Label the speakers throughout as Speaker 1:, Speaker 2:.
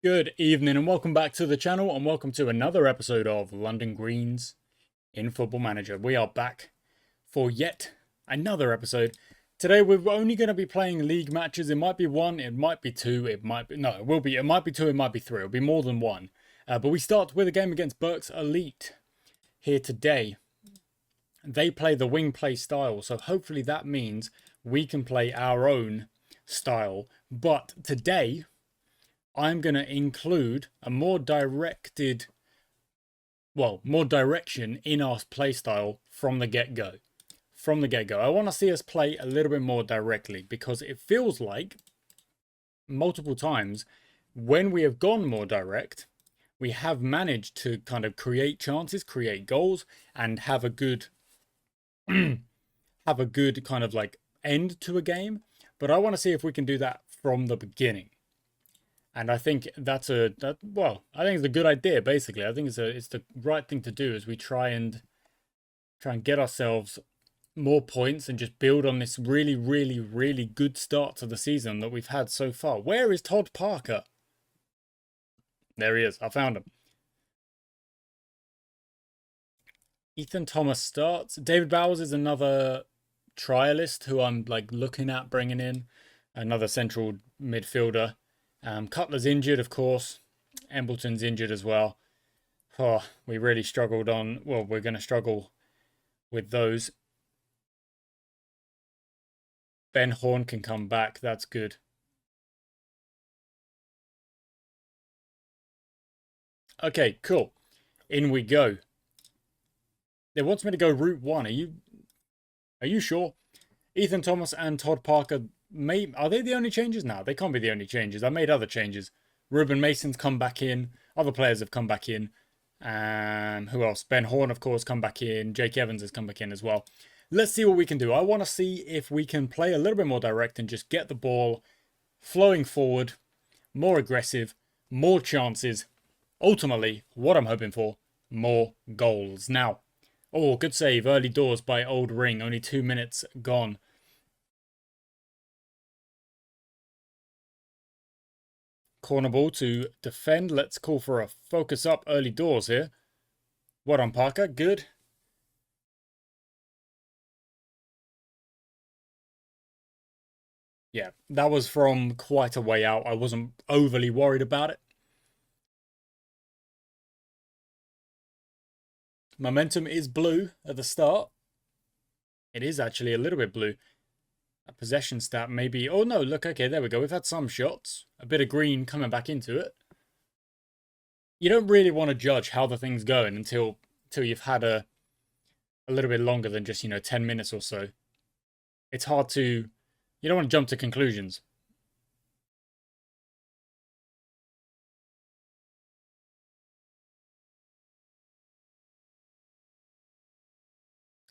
Speaker 1: Good evening and welcome back to the channel and welcome to another episode of London Greens in Football Manager. We are back for yet another episode. Today we're only going to be playing league matches. It might be one, it might be two, it might be... No, it might be two, it might be three. It'll be more than one. But we start with a game against Burke's Elite here today. They play the wing play style, so hopefully that means we can play our own style. But today I'm going to include a more direction in our playstyle from the get-go. I want to see us play a little bit more directly because it feels like multiple times when we have gone more direct, we have managed to kind of create chances, create goals, and have a good kind of like end to a game. But I want to see if we can do that from the beginning. And I think I think it's a good idea. Basically, I think it's the right thing to do as we try and get ourselves more points and just build on this really, really, really good start to the season that we've had so far. Where is Todd Parker? There he is. I found him. Ethan Thomas starts. David Bowers is another trialist who I'm like looking at bringing in, another central midfielder. Cutler's injured, of course. Embleton's injured as well. Oh, we really struggled on... Well, we're going to struggle with those. Ben Horn can come back. That's good. Okay, cool. In we go. It wants me to go route one. Are you sure? Ethan Thomas and Todd Parker... Are they the only changes now? They can't be the only changes. I made other changes. Ruben Mason's come back in. Other players have come back in. Who else? Ben Horn, of course, come back in. Jake Evans has come back in as well. Let's see what we can do. I want to see if we can play a little bit more direct and just get the ball flowing forward, more aggressive, more chances. Ultimately, what I'm hoping for, more goals. Now, oh, good save. Early doors by Old Ring. Only 2 minutes gone. Corner ball to defend. Let's call for a focus up early doors here. What on Parker? Good. Yeah, that was from quite a way out. I wasn't overly worried about it. Momentum is blue at the start. It is actually a little bit blue. A possession stat maybe. Oh no, look, okay, there we go. We've had some shots. A bit of green coming back into it. You don't really want to judge how the thing's going until you've had a little bit longer than just, 10 minutes or so. It's hard to... You don't want to jump to conclusions.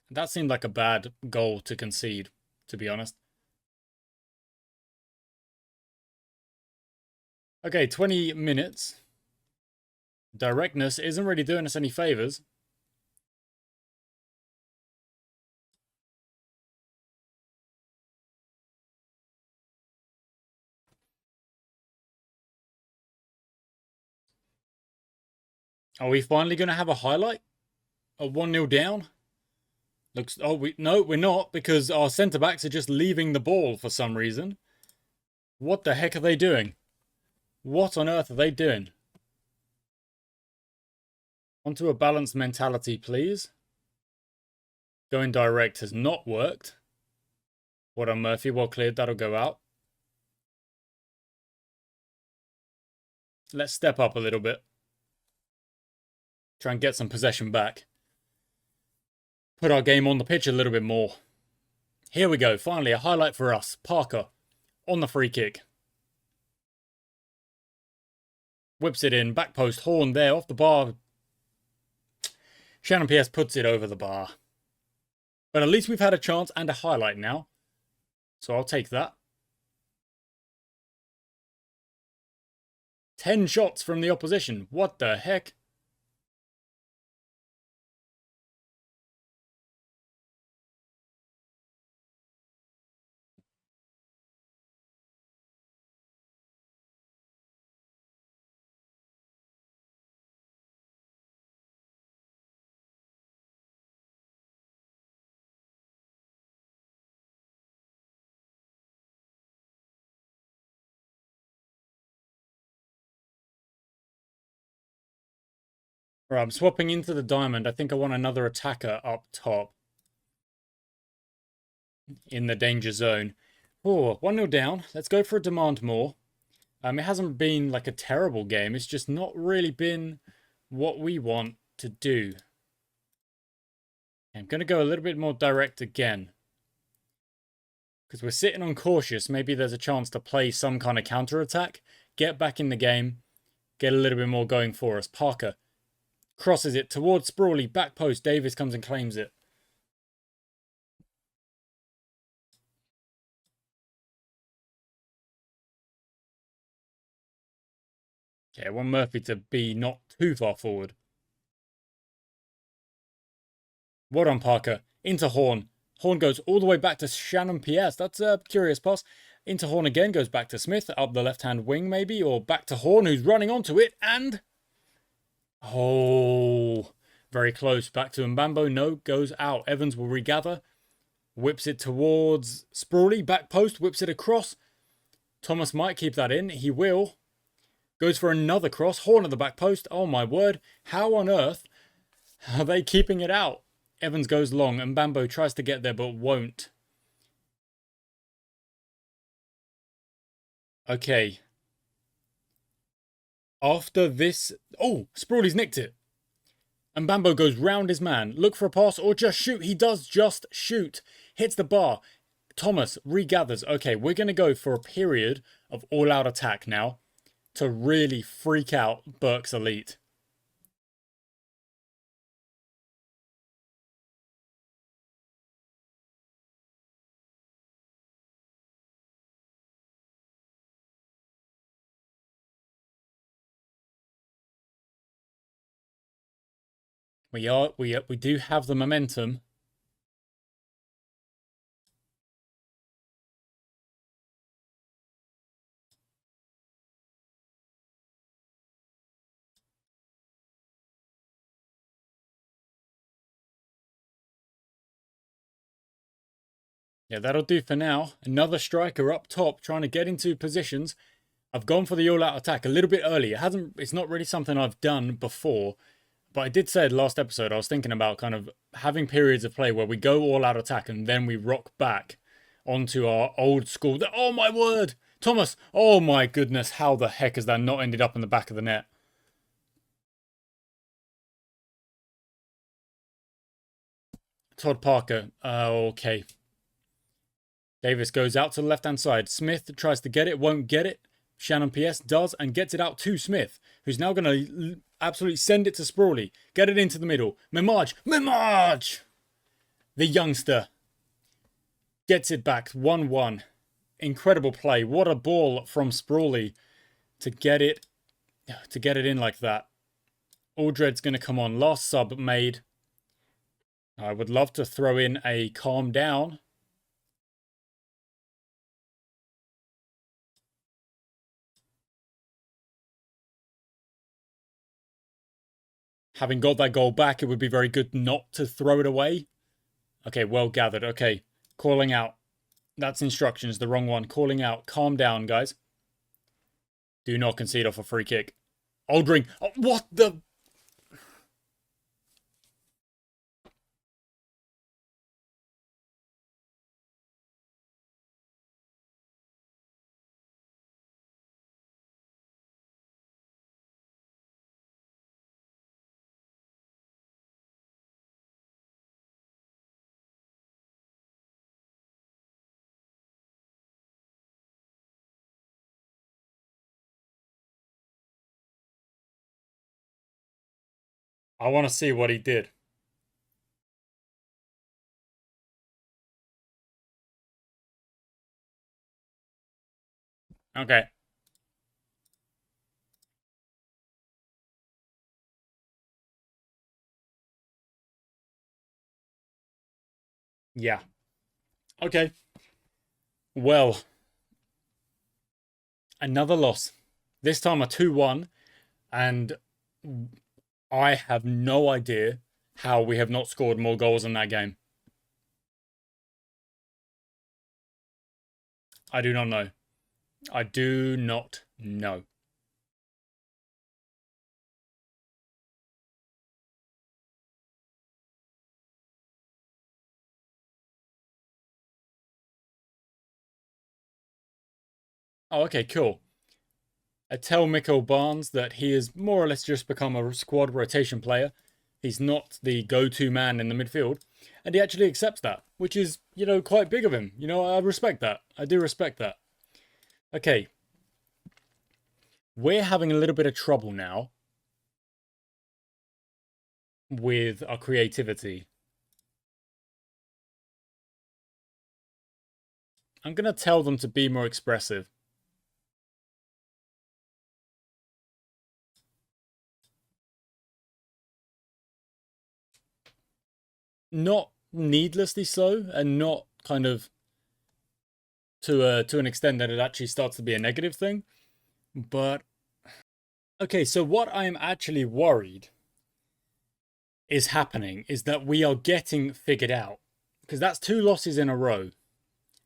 Speaker 1: That seemed like a bad goal to concede, to be honest. Okay, 20 minutes. Directness isn't really doing us any favors. Are we finally going to have a highlight? A 1-0 down? Looks... Oh, no, we're not, because our centre-backs are just leaving the ball for some reason. What the heck are they doing? What on earth are they doing? Onto a balanced mentality, please. Going direct has not worked. What on Murphy? Well cleared. That'll go out. Let's step up a little bit. Try and get some possession back. Put our game on the pitch a little bit more. Here we go. Finally, a highlight for us. Parker on the free kick. Whips it in. Back post. Horn there off the bar. Shannon PS puts it over the bar. But at least we've had a chance and a highlight now. So I'll take that. 10 shots from the opposition. What the heck? Right, I'm swapping into the diamond. I think I want another attacker up top in the danger zone. Oh, 1-0 down. Let's go for a demand more. It hasn't been like a terrible game. It's just not really been what we want to do. I'm going to go a little bit more direct again. Because we're sitting on cautious. Maybe there's a chance to play some kind of counter-attack. Get back in the game. Get a little bit more going for us. Parker crosses it towards Sprawley. Back post. Davis comes and claims it. Okay, I want Murphy to be not too far forward. Well done, Parker. Into Horn. Horn goes all the way back to Shannon P.S. That's a curious pass. Into Horn again, goes back to Smith, up the left-hand wing maybe, or back to Horn, who's running onto it, and... Oh, very close. Back to Mbambo. No, goes out. Evans will regather. Whips it towards Sprawley. Back post, whips it across. Thomas might keep that in. He will. Goes for another cross. Horn at the back post. Oh my word. How on earth are they keeping it out? Evans goes long and Bambo tries to get there but won't. Okay. After this... Oh, Sprawley's nicked it. And Bambo goes round his man. Look for a pass or just shoot. He does just shoot. Hits the bar. Thomas regathers. Okay, we're going to go for a period of all-out attack now to really freak out Burke's elite. We do have the momentum. Yeah, that'll do for now. Another striker up top trying to get into positions. I've gone for the all-out attack a little bit early. It's not really something I've done before. But I did say it last episode, I was thinking about kind of having periods of play where we go all-out attack and then we rock back onto our old school. Oh my word! Thomas! Oh my goodness, how the heck has that not ended up in the back of the net? Todd Parker. Okay. Davis goes out to the left-hand side. Smith tries to get it, won't get it. Shannon P.S. does and gets it out to Smith, who's now going to absolutely send it to Sprawley. Get it into the middle. Memaj! The youngster gets it back. 1-1. Incredible play. What a ball from Sprawley to get it in like that. Aldred's going to come on. Last sub made. I would love to throw in a calm down. Having got that goal back, it would be very good not to throw it away. Okay, well gathered. Okay, calling out. That's instructions, the wrong one. Calling out. Calm down, guys. Do not concede off a free kick. Oldring. Oh, what the... I want to see what he did. Okay. Yeah. Okay. Well. Another loss. This time a 2-1. And I have no idea how we have not scored more goals in that game. I do not know. I do not know. Oh, okay, cool. I tell Mikkel Barnes that he has more or less just become a squad rotation player. He's not the go-to man in the midfield. And he actually accepts that, which is, quite big of him. I respect that. I do respect that. Okay. We're having a little bit of trouble now with our creativity. I'm going to tell them to be more expressive. Not needlessly slow and not kind of to an extent that it actually starts to be a negative thing. But okay, so what I am actually worried is happening is that we are getting figured out, because that's 2 losses in a row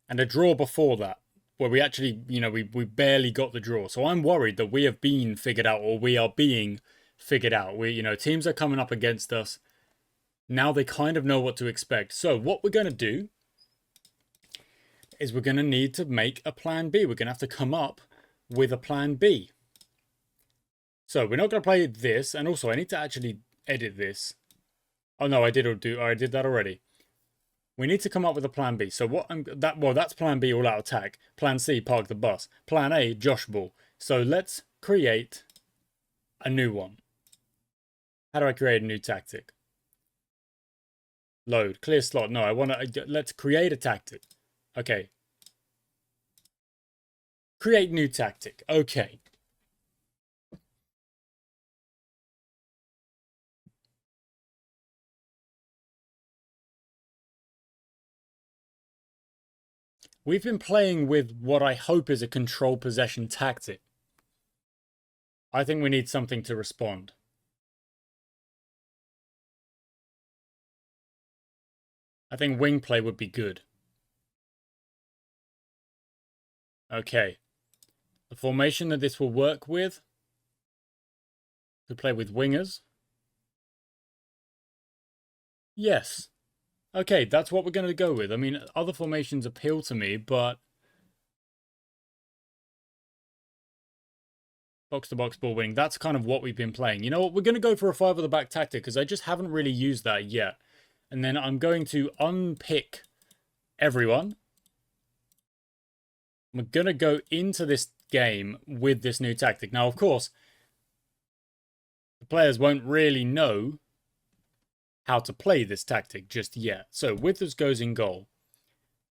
Speaker 1: and a draw before that where we actually, we barely got the draw. So I'm worried that we have been figured out, or we are being figured out. Teams are coming up against us. Now they kind of know what to expect. So what we're going to do is we're going to need to make a plan B. We're going to have to come up with a plan B. So we're not going to play this. And also I need to actually edit this. Oh no, I did that already. We need to come up with a plan B. So that's plan B, all out attack. Plan C, park the bus. Plan A, Josh ball. So let's create a new one. How do I create a new tactic? Load, clear slot. No, let's create a tactic. Okay. Create new tactic. Okay. We've been playing with what I hope is a control possession tactic. I think we need something to respond. I think wing play would be good. Okay. The formation that this will work with. To play with wingers. Yes. Okay, that's what we're going to go with. I mean, other formations appeal to me, but box-to-box ball winning, that's kind of what we've been playing. You know what? We're going to go for a 5 at the back tactic because I just haven't really used that yet. And then I'm going to unpick everyone. We're going to go into this game with this new tactic. Now, of course, the players won't really know how to play this tactic just yet. So Withers goes in goal.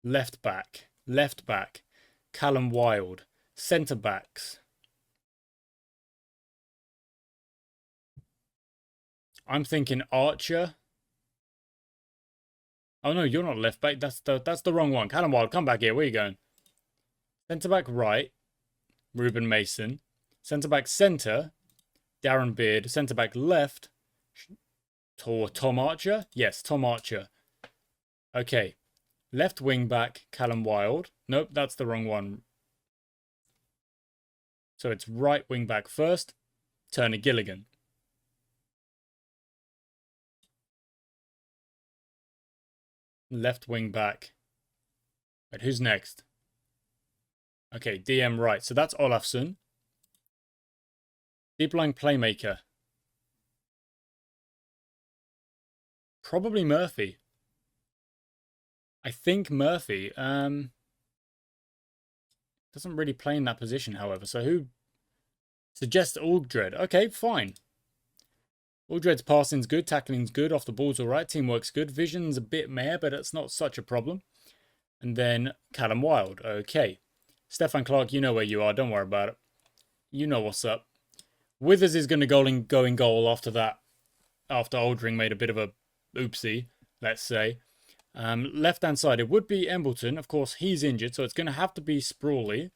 Speaker 1: Left back. Callum Wilde. Centre backs. I'm thinking Archer. Oh no, you're not left back. That's the wrong one. Callum Wilde, come back here. Where are you going? Centre back right. Ruben Mason. Centre back centre. Darren Beard. Centre back left. Tom Archer? Yes, Tom Archer. Okay. Left wing back, Callum Wilde. Nope, that's the wrong one. So it's right wing back first, Turner Gilligan. Left wing back. Wait, who's next? Okay, DM right. So that's Olafsson. Deep line playmaker. Probably Murphy. I think Murphy. Doesn't really play in that position, however. So who suggests Aldred? Okay, fine. Aldred's passing's good, tackling's good, off the ball's alright, teamwork's good, vision's a bit meh, but it's not such a problem. And then Callum Wilde. Okay. Stefan Clark, you know where you are, don't worry about it. You know what's up. Withers is going to go in goal after that. After Aldring made a bit of a oopsie, let's say. Left-hand side, it would be Embleton. Of course, he's injured, so it's going to have to be Sprawley.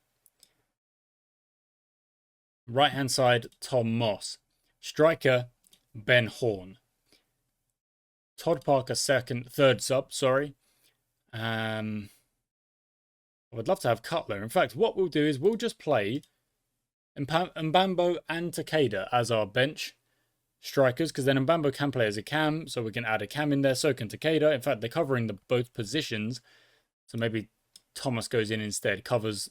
Speaker 1: Right-hand side, Tom Moss. Striker, Ben Horn. Todd Parker, third sub, sorry. I would love to have Cutler. In fact, what we'll do is we'll just play Mbambo and Takeda as our bench strikers, because then Mbambo can play as a cam, so we can add a cam in there, so can Takeda. In fact, they're covering both positions, so maybe Thomas goes in instead, covers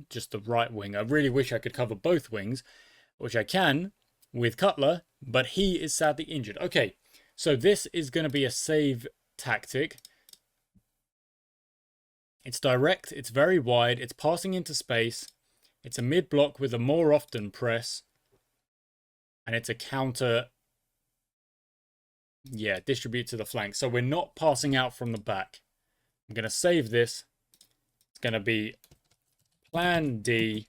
Speaker 1: just the right wing. I really wish I could cover both wings, which I can with Cutler, but he is sadly injured. Okay, so this is going to be a save tactic. It's direct, it's very wide, it's passing into space, it's a mid block with a more often press, and it's a counter. Yeah, distribute to the flank. So we're not passing out from the back. I'm going to save this. It's going to be plan D,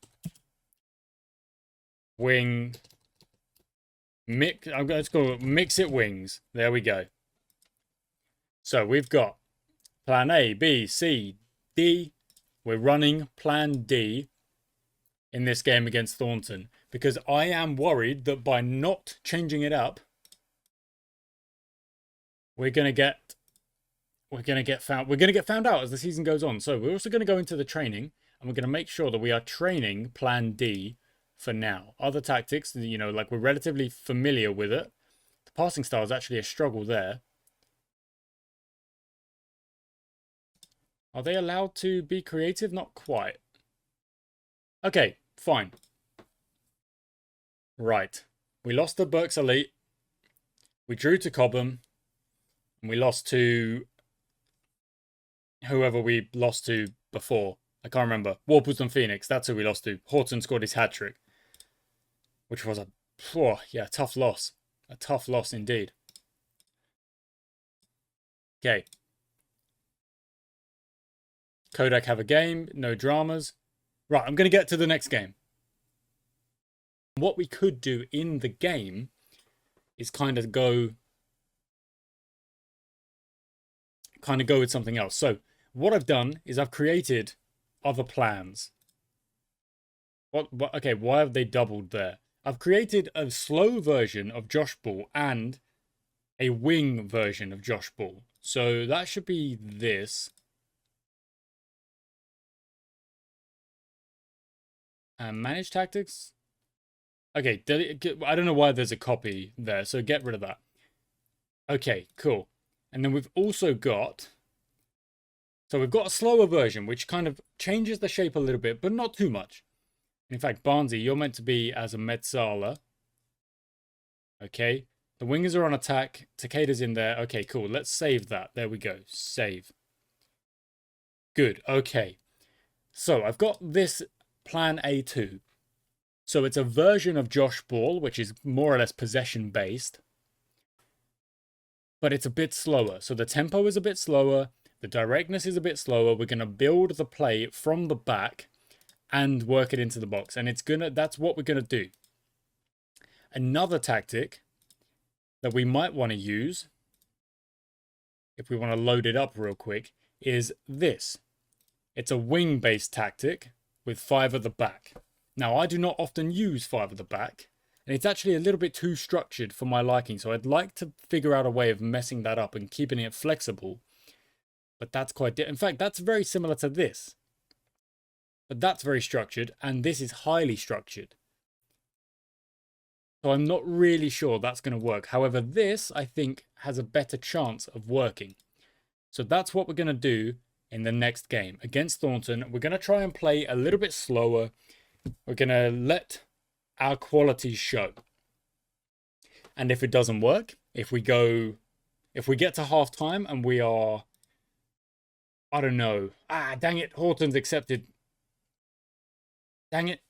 Speaker 1: wing, mix. I'm going to call it mix it wings. There we go. So we've got plan A, B, C, D. We're running plan D in this game against Thornton because I am worried that by not changing it up, we're going to get found out as the season goes on. So we're also going to go into the training and we're going to make sure that we are training plan D for now. Other tactics, you know, like we're relatively familiar with it. The passing style is actually a struggle there. Are they allowed to be creative? Not quite. Okay, fine. Right. We lost to Berks Elite. We drew to Cobham. And we lost to whoever we lost to before. I can't remember. Warpleton Phoenix. That's who we lost to. Horton scored his hat-trick. Which was a tough loss. A tough loss indeed. Okay. Kodak have a game. No dramas. Right, I'm going to get to the next game. What we could do in the game is kind of go with something else. So what I've done is I've created other plans. Okay, why have they doubled there? I've created a slow version of Josh Ball and a wing version of Josh Ball. So that should be this. And manage tactics. Okay, I don't know why there's a copy there, so get rid of that. Okay, cool. And then we've also got... So we've got a slower version, which kind of changes the shape a little bit, but not too much. In fact, Barnesy, you're meant to be as a Metzala. Okay. The wingers are on attack. Takeda's in there. Okay, cool. Let's save that. There we go. Save. Good. Okay. So I've got this plan A2. So it's a version of Josh Ball, which is more or less possession based. But it's a bit slower. So the tempo is a bit slower. The directness is a bit slower. We're going to build the play from the back and work it into the box. And that's what we're going to do. Another tactic that we might want to use, if we want to load it up real quick, is this. It's a wing-based tactic with 5 at the back. Now, I do not often use 5 at the back, and it's actually a little bit too structured for my liking, so I'd like to figure out a way of messing that up and keeping it flexible. But that's quite different. In fact, that's very similar to this. But that's very structured, and this is highly structured. So I'm not really sure that's going to work. However, this, I think, has a better chance of working. So that's what we're going to do in the next game. Against Thornton, we're going to try and play a little bit slower. We're going to let our qualities show. And if it doesn't work, if we get to half time and we are, I don't know. Dang it. Horton's accepted. Dang it.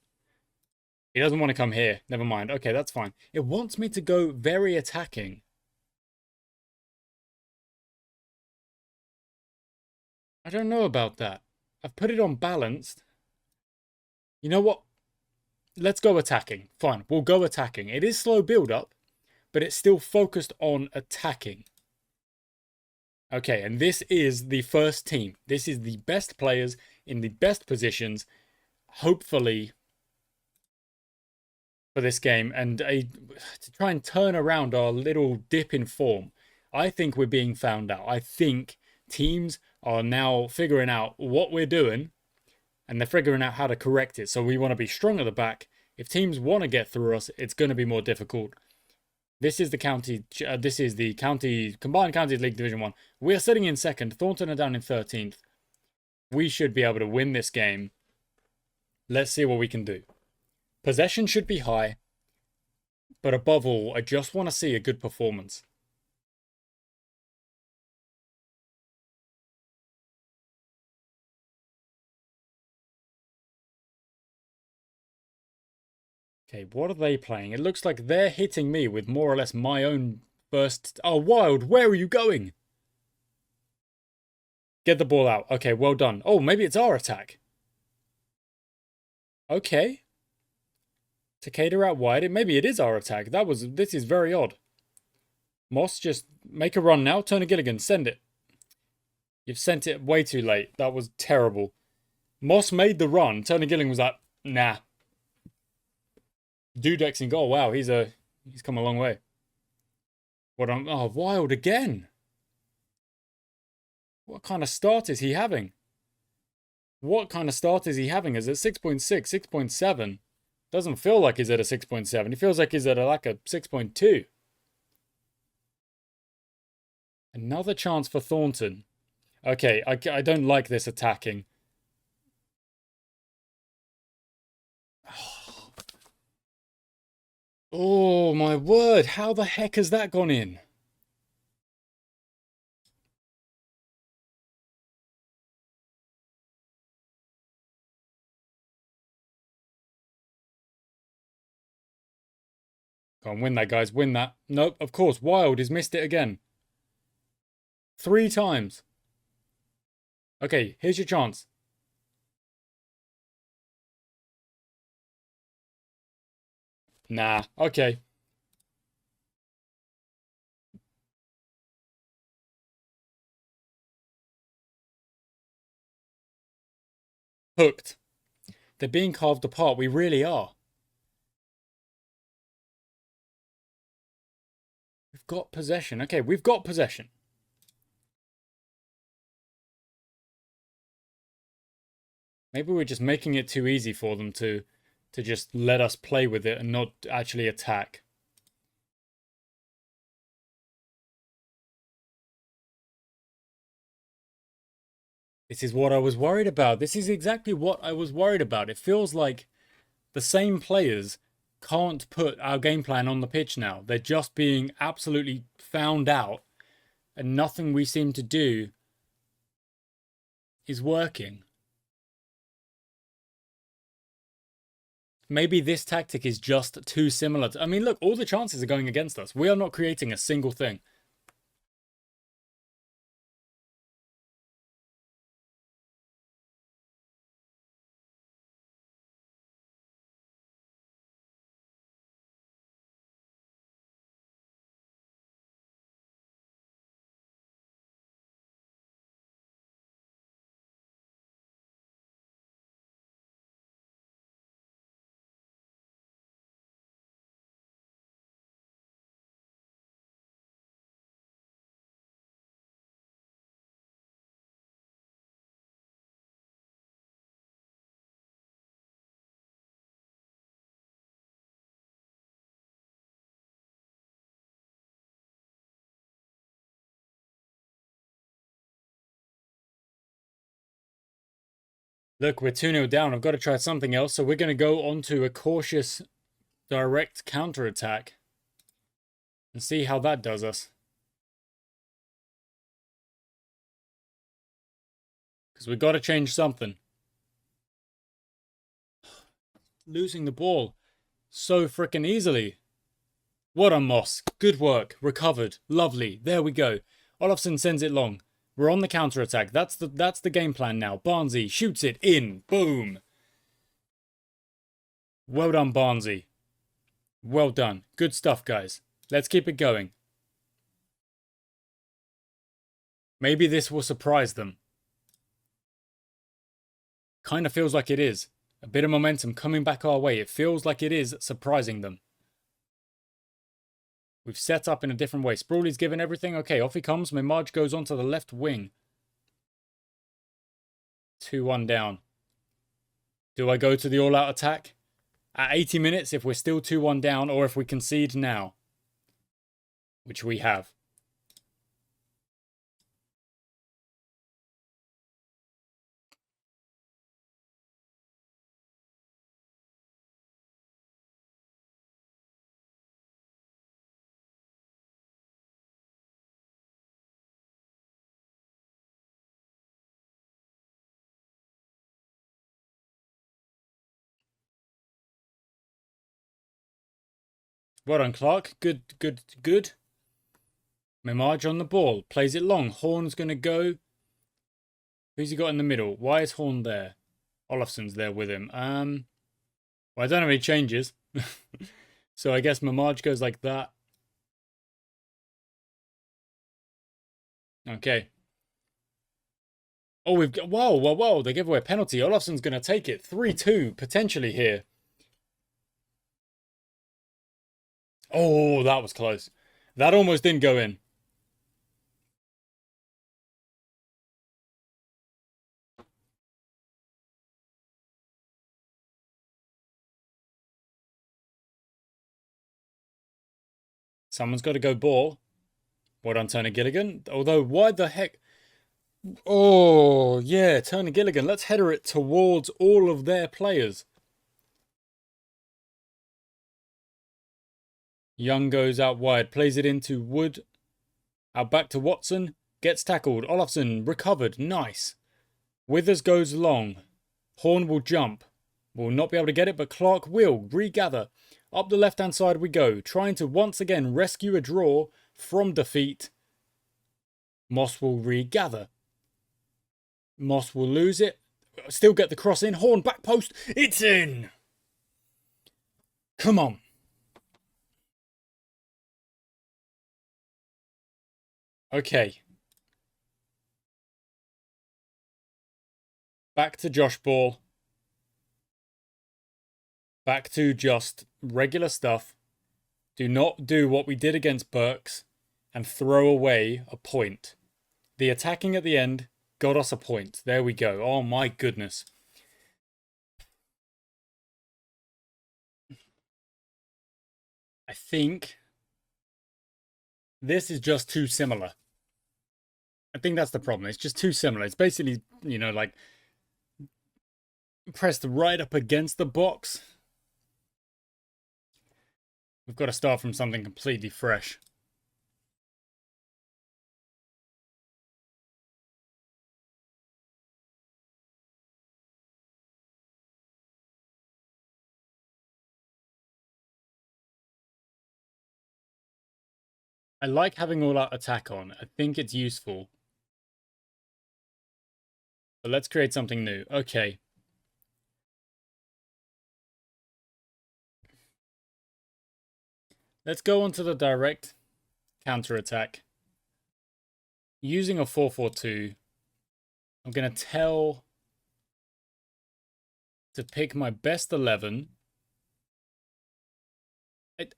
Speaker 1: He doesn't want to come here. Never mind. Okay, that's fine. It wants me to go very attacking. I don't know about that. I've put it on balanced. You know what? Let's go attacking. Fine, we'll go attacking. It is slow build-up, but it's still focused on attacking. Okay, and this is the first team. This is the best players in the best positions, hopefully, for this game. And to try and turn around our little dip in form, I think we're being found out. I think teams are now figuring out what we're doing, and they're figuring out how to correct it. So we want to be strong at the back. If teams want to get through us, it's going to be more difficult. This is the county. This is the county combined counties league Division 1. We're sitting in second. Thornton are down in 13th. We should be able to win this game Let's see what we can do. Possession should be high, but above all, I just want to see a good performance. Okay, what are they playing? It looks like they're hitting me with more or less my own first... Oh, Wild, where are you going? Get the ball out. Okay, well done. Oh, maybe it's our attack. Okay. Takeda out wide. Maybe it is our attack. This is very odd. Moss, just make a run now. Turner Gilligan, send it. You've sent it way too late. That was terrible. Moss made the run. Turner Gilligan was like, nah. Dudek's in goal. Wow, he's come a long way. Oh, Wild again. What kind of start is he having? What kind of start is he having? Is it 6.6, 6.7? Doesn't feel like he's at a 6.7. He feels like he's at like a 6.2. Another chance for Thornton. Okay, I don't like this attacking. Oh, my word. How the heck has that gone in? Go on, win that, guys. Win that. Nope, of course. Wild has missed it again. 3 times. Okay, here's your chance. Nah, okay. Hooked. They're being carved apart. We really are. We've got possession. Okay, we've got possession. Maybe we're just making it too easy for them to just let us play with it and not actually attack. This is what I was worried about. This is exactly what I was worried about. It feels like the same players can't put our game plan on the pitch now. They're just being absolutely found out, and nothing we seem to do is working. Maybe this tactic is just too similar to... I mean, look, all the chances are going against us. We are not creating a single thing. Look, we're 2-0 down. I've got to try something else. So we're going to go on to a cautious direct counter-attack and see how that does us. Because we've got to change something. Losing the ball so freaking easily. What a Moss. Good work. Recovered. Lovely. There we go. Olofsson sends it long. We're on the counter-attack. That's the game plan now. Barnesy shoots it in. Boom. Well done, Barnesy. Well done. Good stuff, guys. Let's keep it going. Maybe this will surprise them. Kind of feels like it is. A bit of momentum coming back our way. It feels like it is surprising them. We've set up in a different way. Sprawley's given everything. Okay, off he comes. Mimaj goes onto the left wing. 2-1 down. Do I go to the all-out attack? At 80 minutes, if we're still 2-1 down, or if we concede now. Which we have. Well done, Clark. Good, good, good. Memaj on the ball. Plays it long. Horn's going to go. Who's he got in the middle? Why is Horn there? Olafson's there with him. Well, I don't have any changes. So I guess Memaj goes like that. Okay. Oh, we've got... Whoa, whoa, whoa. They give away a penalty. Olafson's going to take it. 3-2, potentially here. Oh, that was close. That almost didn't go in. Someone's got to go ball. Well done, Turner Gilligan. Although, why the heck... Oh, yeah, Turner Gilligan. Let's header it towards all of their players. Young goes out wide, plays it into Wood. Out back to Watson. Gets tackled. Olafsson recovered. Nice. Withers goes long. Horn will jump. Will not be able to get it, but Clark will regather. Up the left-hand side we go, trying to once again rescue a draw from defeat. Moss will regather. Moss will lose it. Still get the cross in. Horn back post. It's in. Come on. Okay. Back to Josh Ball. Back to just regular stuff. Do not do what we did against Berks and throw away a point. The attacking at the end got us a point. There we go. Oh my goodness. I think this is just too similar. I think that's the problem. It's just too similar. It's basically, you know, like pressed right up against the box. We've got to start from something completely fresh. I like having all out attack on. I think it's useful. But let's create something new. Okay. Let's go on to the direct counter-attack. Using a 4-4-2, I'm going to tell to pick my best 11.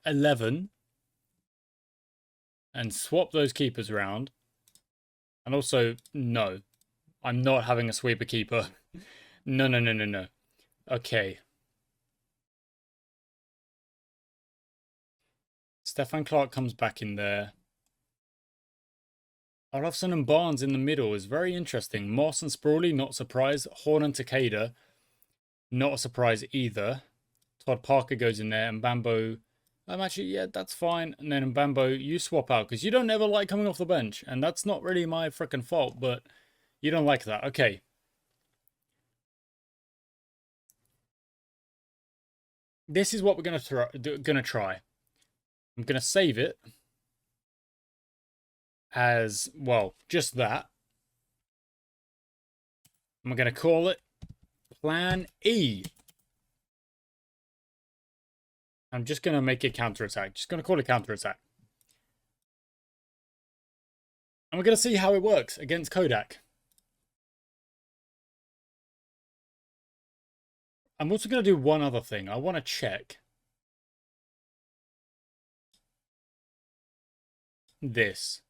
Speaker 1: 11. And swap those keepers around. And also, no. I'm not having a sweeper keeper. No, no, no, no, no. Okay. Stefan Clark comes back in there. Olafsson and Barnes in the middle is very interesting. Moss and Sprawley, not surprised. Horn and Takeda, not a surprise either. Todd Parker goes in there. And Bambo... actually, yeah, that's fine. And then Mbambo, you swap out because you don't ever like coming off the bench. And that's not really my frickin' fault, but you don't like that. Okay. This is what we're gonna try. I'm gonna save it as, well, just that. I'm gonna call it Plan E. I'm just going to make it counterattack. Just going to call it counterattack. And we're going to see how it works against Kodak. I'm also going to do one other thing. I want to check this.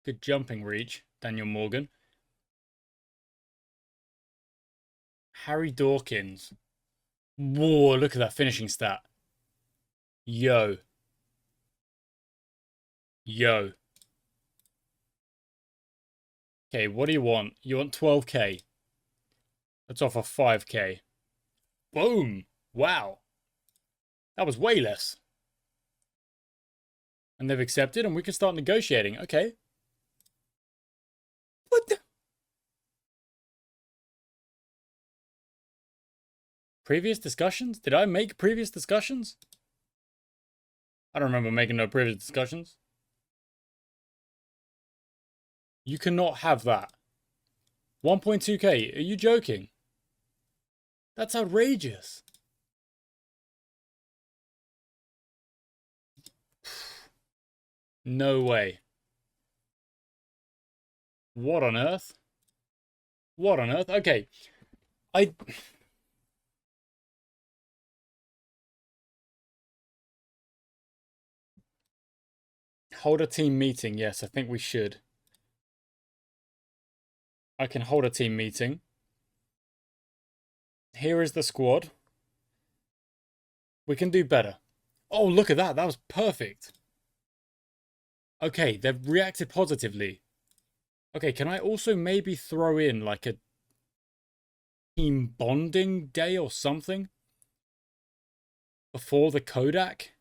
Speaker 1: Good jumping reach, Daniel Morgan. Harry Dawkins. Whoa, look at that finishing stat. Yo. Yo. Okay, what do you want? You want 12k. Let's offer 5k. Boom. Wow. That was way less. And they've accepted and we can start negotiating. Okay. Previous discussions? Did I make previous discussions? I don't remember making no previous discussions. You cannot have that. 1.2k, are you joking? That's outrageous. No way. What on earth? What on earth? Okay. Hold a team meeting. Yes, I think we should. I can hold a team meeting. Here is the squad. We can do better. Oh, look at that. That was perfect. Okay, they've reacted positively. Okay, can I also maybe throw in like a team bonding day or something? Before the Kodak?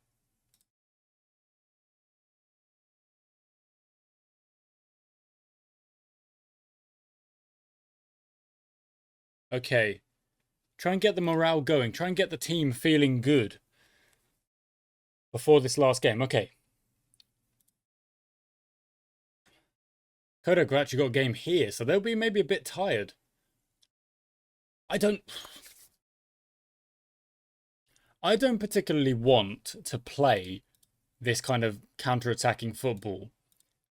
Speaker 1: Okay. Try and get the morale going. Try and get the team feeling good. Before this last game. Okay. Kodak actually got a game here, so they'll be maybe a bit tired. I don't particularly want to play this kind of counter-attacking football.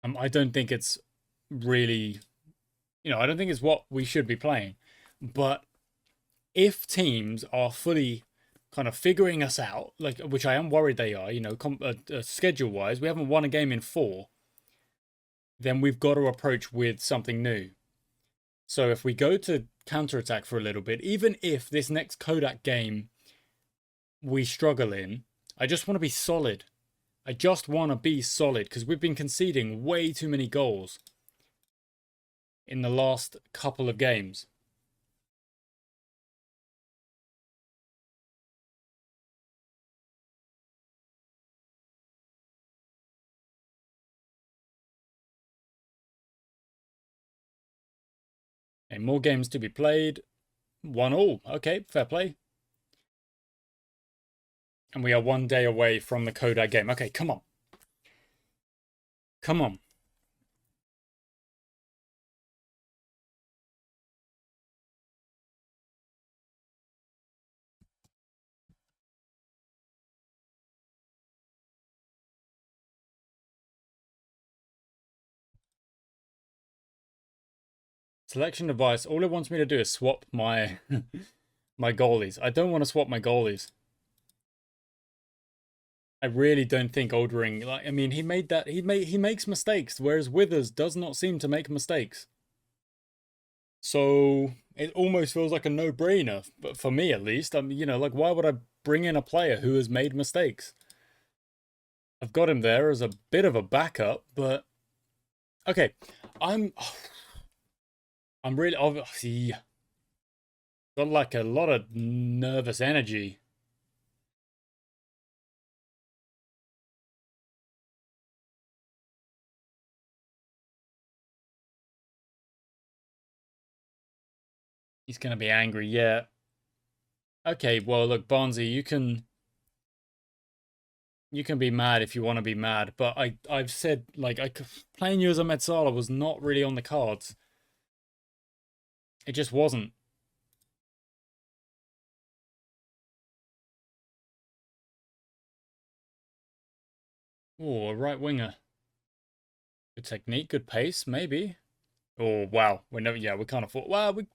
Speaker 1: I don't think it's really, I don't think it's what we should be playing. But if teams are fully kind of figuring us out, like, which I am worried they are, schedule-wise, we haven't won a game in 4, then we've got to approach with something new. So if we go to counter-attack for a little bit, even if this next Kodak game we struggle in, I just want to be solid. I just want to be solid because we've been conceding way too many goals in the last couple of games. Okay, more games to be played. 1-1. Okay, fair play. And we are 1 day away from the Kodak game. Okay, come on. Come on. Selection device. All it wants me to do is swap my my goalies. I don't want to swap my goalies. I really don't think Oldring, like, I mean, he makes mistakes, whereas Withers does not seem to make mistakes. So it almost feels like a no-brainer, but for me at least. Like, why would I bring in a player who has made mistakes? I've got him there as a bit of a backup, but okay. I'm really obviously got like a lot of nervous energy. He's gonna be angry, yeah. Okay, well look, Barnsley, you can be mad if you want to be mad, but I've said, like, playing you as a Metsala was not really on the cards. It just wasn't. Oh, a right winger. Good technique, good pace, maybe. Oh wow, we never. Yeah, we can't afford. Well, we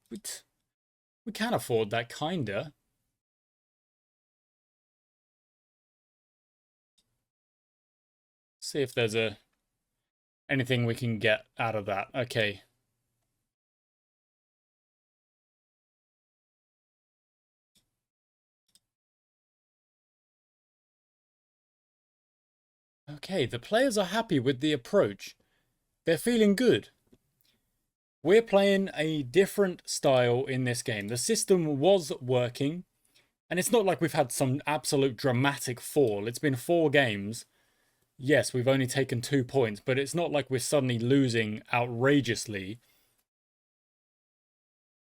Speaker 1: can afford that, kinda. See if there's anything we can get out of that. Okay. Okay, the players are happy with the approach. They're feeling good. We're playing a different style in this game. The system was working, and it's not like we've had some absolute dramatic fall. It's been 4 games. Yes, we've only taken 2 points, but it's not like we're suddenly losing outrageously.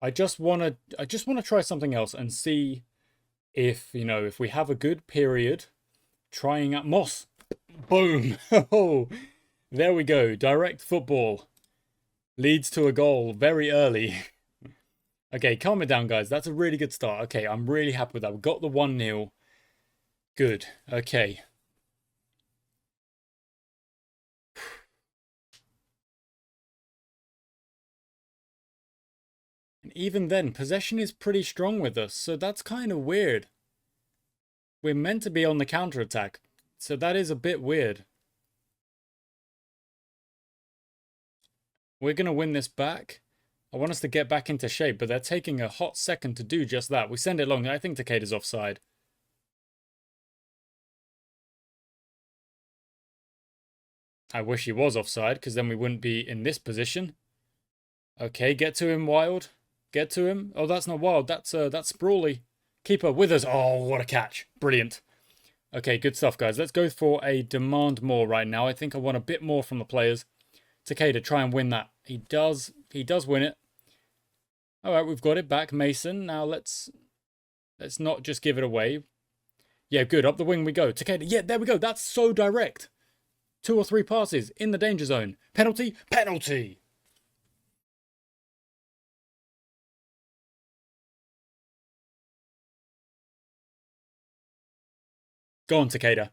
Speaker 1: I just want to try something else and see if, you know, if we have a good period trying out Moss. Boom. Oh, there we go. Direct football leads to a goal very early. Okay, calm it down, guys. That's a really good start. Okay, I'm really happy with that. We got the 1-0. Good. Okay. And even then, possession is pretty strong with us, so that's kind of weird. We're meant to be on the counter-attack, so that is a bit weird. We're going to win this back. I want us to get back into shape, but they're taking a hot second to do just that. We send it long. I think Takeda's offside. I wish he was offside, because then we wouldn't be in this position. Okay, get to him, Wild. Get to him. Oh, that's not Wild. That's Sprawley. Keeper with us. Oh, what a catch. Brilliant. Okay, good stuff, guys. Let's go for a demand more right now. I think I want a bit more from the players. Takeda, try and win that. He does win it. All right, we've got it back, Mason. Now let's not just give it away. Yeah, good. Up the wing we go. Takeda, yeah, there we go. That's so direct. 2 or 3 passes in the danger zone. Penalty, penalty. Go on, Takeda.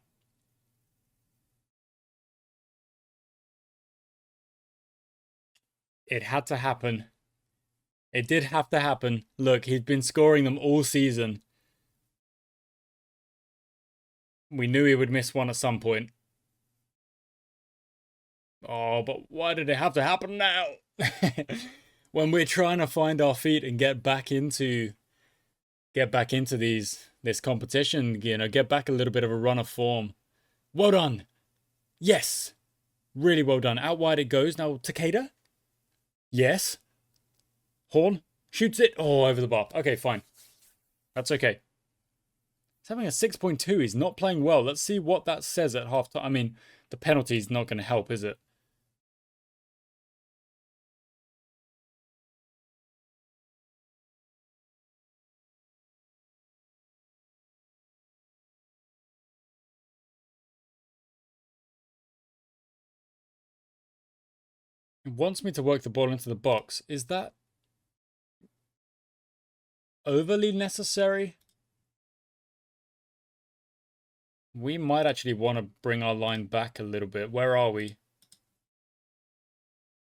Speaker 1: It had to happen. It did have to happen. Look, he's been scoring them all season. We knew he would miss one at some point. Oh, but why did it have to happen now? When we're trying to find our feet and get back into this competition, you know, get back a little bit of a run of form. Well done. Yes. Really well done. Out wide it goes. Now Takeda. Yes. Horn shoots it. Oh, over the bar. Okay, fine. That's okay. He's having a 6.2. He's not playing well. Let's see what that says at half time. I mean, the penalty's not going to help, is it? It wants me to work the ball into the box. Is that overly necessary? We might actually want to bring our line back a little bit. Where are we?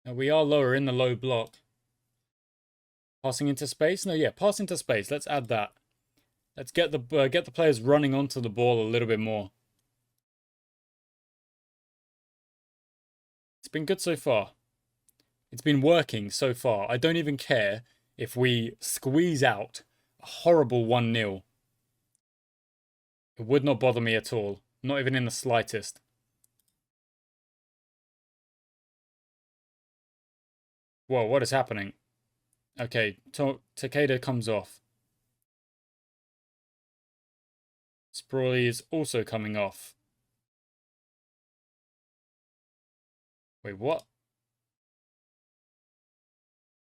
Speaker 1: We are lower in the low block. Passing into space? No, yeah, pass into space. Let's add that. Let's get the players running onto the ball a little bit more. It's been good so far. It's been working so far. I don't even care if we squeeze out a horrible 1-0. It would not bother me at all. Not even in the slightest. Whoa, what is happening? Okay, Takeda comes off. Sprawley is also coming off. Wait, what?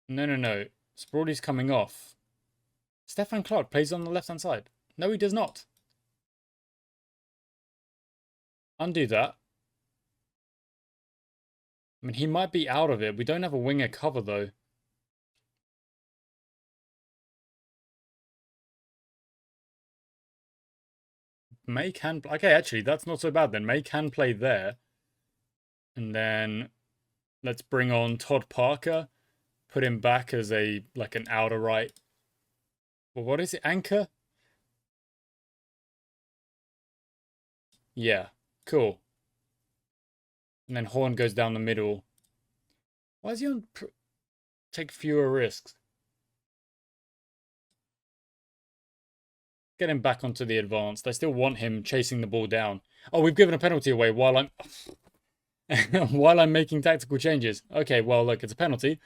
Speaker 1: No. Sprawley's coming off. Stefan Clark plays on the left-hand side. No, he does not. Undo that. I mean, he might be out of it. We don't have a winger cover, though. May can... Okay, actually, that's not so bad then. May can play there. And then let's bring on Todd Parker. Put him back as an outer right. Well, what is it? Anchor? Yeah, cool. And then Horn goes down the middle. Why is he on... Take fewer risks? Get him back onto the advanced. I still want him chasing the ball down. Oh, we've given a penalty away while I'm... while I'm making tactical changes. Okay, well, look, it's a penalty.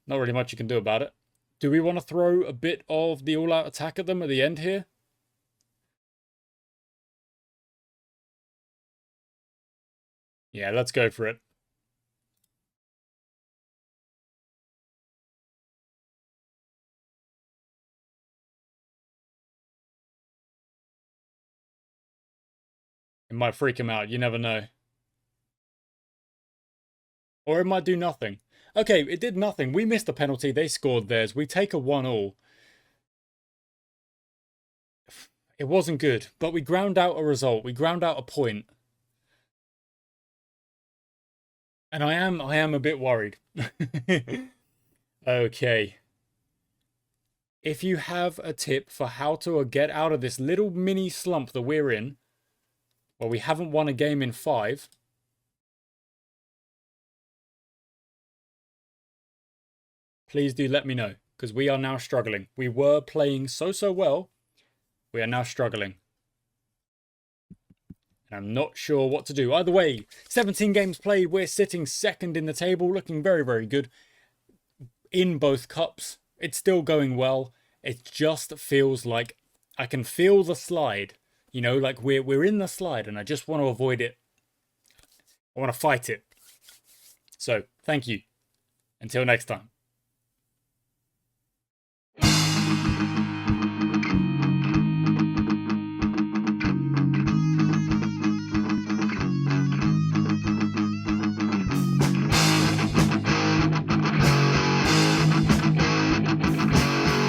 Speaker 1: Not really much you can do about it. Do we want to throw a bit of the all-out attack at them at the end here? Yeah, let's go for it. might freak him out. You never know. Or it might do nothing. Okay, it did nothing. We missed a penalty. They scored theirs. We take a 1-1. It wasn't good, but we ground out a result. We ground out a point. And I am a bit worried. Okay. If you have a tip for how to get out of this little mini slump that we're in, where we haven't won a game in 5, please do let me know, because we are now struggling. We were playing so well. We are now struggling. And I'm not sure what to do. Either way, 17 games played. We're sitting second in the table, looking very good. In both cups, it's still going well. It just feels like I can feel the slide. You know, like we're in the slide and I just want to avoid it. I want to fight it. So, thank you. Until next time.